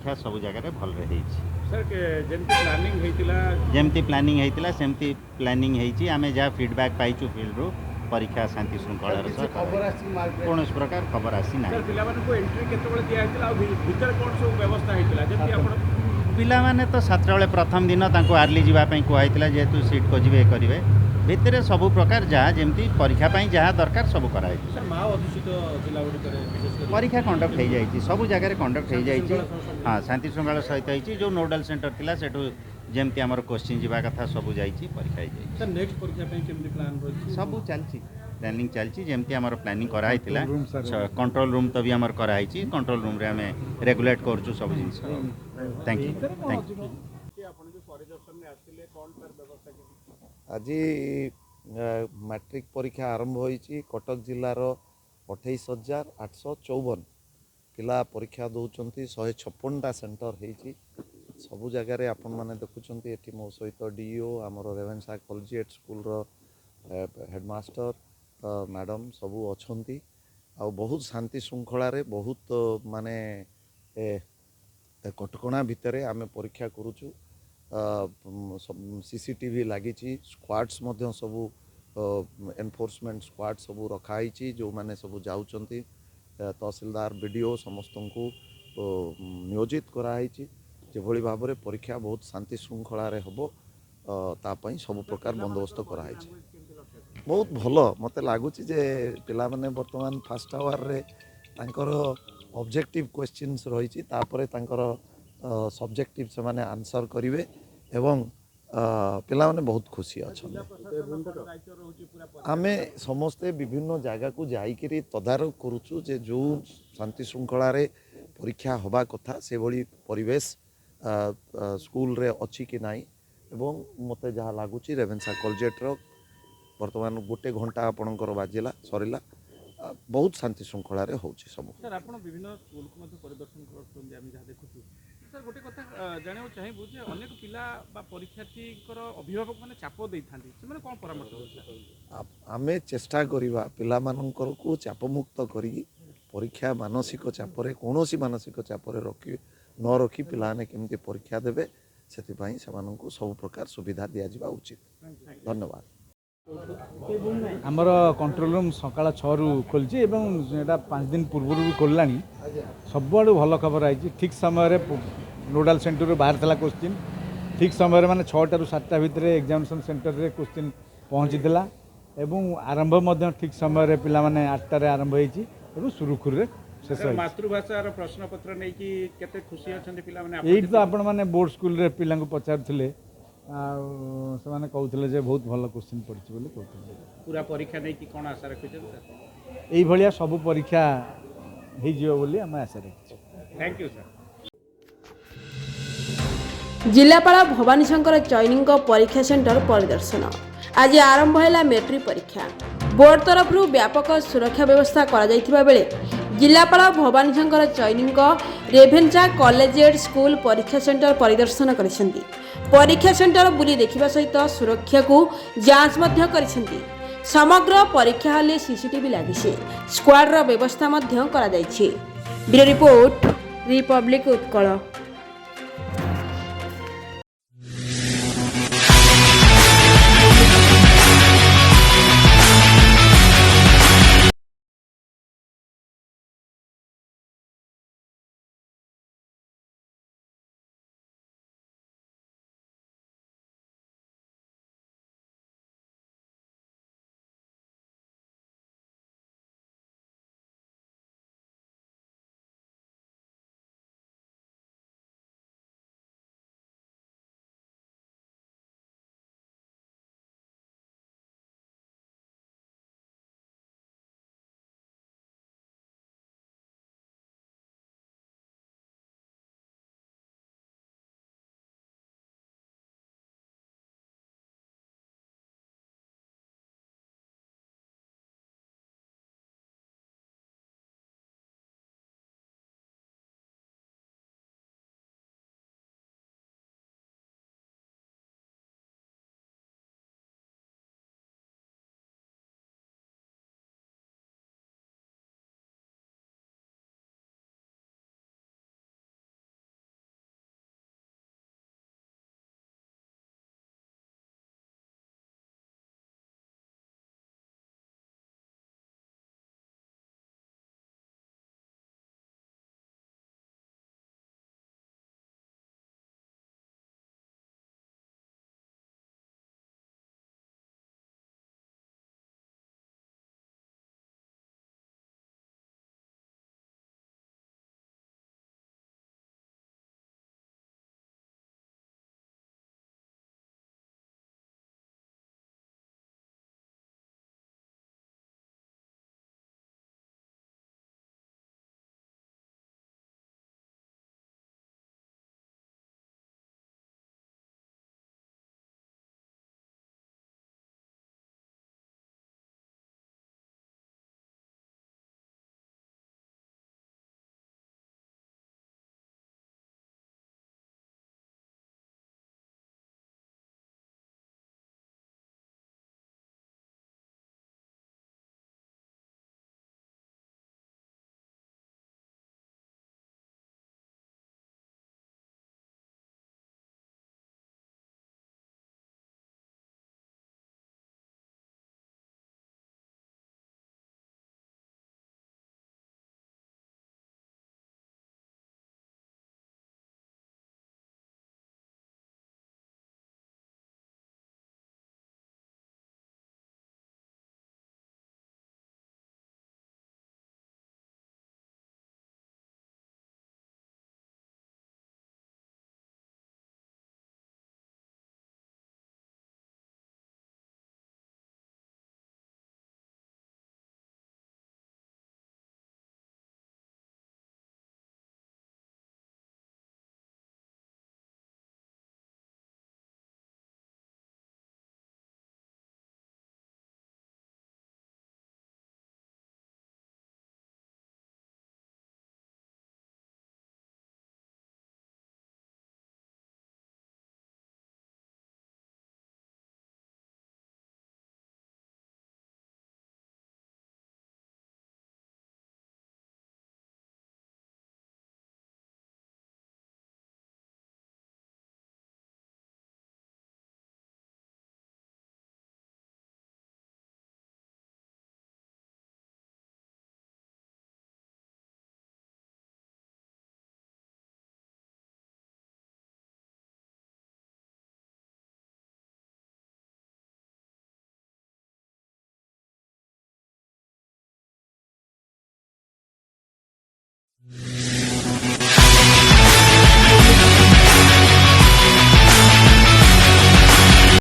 परीक्षा सब जगह भल रही सर जमती प्लानिंग होता सेमती प्लानिंग होती आम जहाँ फीडबैक पाइचु फील्ड रू परीक्षा शांति श्रृंखलार कौन प्रकार खबर आसी ना पिला माने तो 7 बेले प्रथम दिन आर्ली जावाई कहला जेहेतु सीट खोजे करेंगे भितर सब प्रकार जहाँ जमी परीक्षा जहाँ दरकार सब कराई परीक्षा कंडक्ट हो जाए सब जगह कंडक्ट हो जाए हाँ शांति श्रृंखला सहित होती जो नोडाल सेंटर थिला सेठू जमती आमर क्वेश्चन जावा कथा सब जाइए परीक्षा सब चलती प्लानिंग चलती जमती आमर प्लानिंग कराई कंट्रोल रूम तो भी आमर कराई कंट्रोल रूम रे आम रेगुलेट करूँ सब जिन थैंक यू आज मैट्रिक परीक्षा आरंभ होती कटक जिलार 28,854 पिला परीक्षा दौरान 156टा सेंटर होती सबु जगार आपण मैंने देखुं ये मो सहित डीओ आमर Ravenshaw collegiate school headmaster madam सबू अच्छा बहुत शांति श्रृंखला बहुत माने कटकणा भितर आम परीक्षा करुचु सीसीटीवी लगी स्क्वाड्स सबू एनफोर्समेंट स्क्वाड सबू रखाई जो मैंने सबू जाऊँच तहसीलदार बीडीओ समस्त को नियोजित कराई जो भाव में परीक्षा बहुत शांति श्रृंखला हम तापाई सब प्रकार बंदोबस्त कराई बहुत भल मत लगुच पिला माने वर्तमान फास्ट आवर रे ऑब्जेक्टिव क्वेश्चंस रही सब्जेक्टिव से माने आंसर करेंगे एवं पिला माने बहुत खुशी अच्छा आम समस्ते विभिन्न जगह को जाकरी तदारख करुचु जे जो शांति श्रृंखला परीक्षा हवा कथा से भली परिवेश स्कूल रे अच्छी कि नाई एवं मते जहाँ लगुच रेवेन्सा कॉलेजिएट वर्तमान 1 घंटा आपणकर बाजिला सरला बहुत शांति श्रृंखला हो सब सर आप विभिन्न स्कूल को परिदर्शन कर सर गोटे कथा जाना चाहबू अनेक पिला परीक्षार्थी अभिभावक मैंने चाप दे था कौन परामर्श आमे चेष्टा करिबा पिला मानकर को चाप मुक्त करी परीक्षा मानसिक चापरे कौन मानसिक चापरे रखी न रखी पिलाने केमती परीक्षा देवे से सब प्रकार सुविधा दि जावा उचित धन्यवाद आमर कंट्रोल रूम सकाल 6 रु खोलची 5 दिन पूर्व भी खोलला सबुआड़ भल खबर आई ठीक समय नोडाल सेंटर बाहर था क्वेश्चन ठीक समय माने 6टा रु 7टा भितर एग्जामिनेशन सेंटर रे क्वेश्चन पहुँचीला एवं आरंभ ठीक समय पिला माने 8टारे आरंभ होईची एवं सुरुखुर शेष मातृभाषार प्रश्न पत्र नहीं कि केते खुशी अछंती पिला माने एई तो आपण माने बोर्ड स्कूल रे पिला को पचारथिले से माने कहउथिले जे बहुत भल क्वेश्चन पड़छि बोली कहउथिले पूरा परीक्षा नहीं कि कोन आशा रखिछ एई भलिया सब परीक्षा हे जियो बोली हम आशा रखिछ थैंक यू सर जिलापाल भवानी शंकर चयनिंग परीक्षा सेंटर परिदर्शन आज आरंभ है मैट्रिक परीक्षा बोर्ड तरफ व्यापक सुरक्षा व्यवस्था करा बेले जिलापाल भवानी शंकर चयनिंग रेभेन्सा कॉलेजिएट स्कूल परीक्षा सेंटर परिदर्शन करिसेंती परीक्षा सेंटर बुली देखिबा सहित सुरक्षा को जांच मध्य करिसेंती समग्र परीक्षा हॉल सीसीटीवी लागिছে स्क्वाड रो व्यवस्था मध्य करा जायछि ब्यूरो रिपोर्ट रिपब्लिक उत्कल।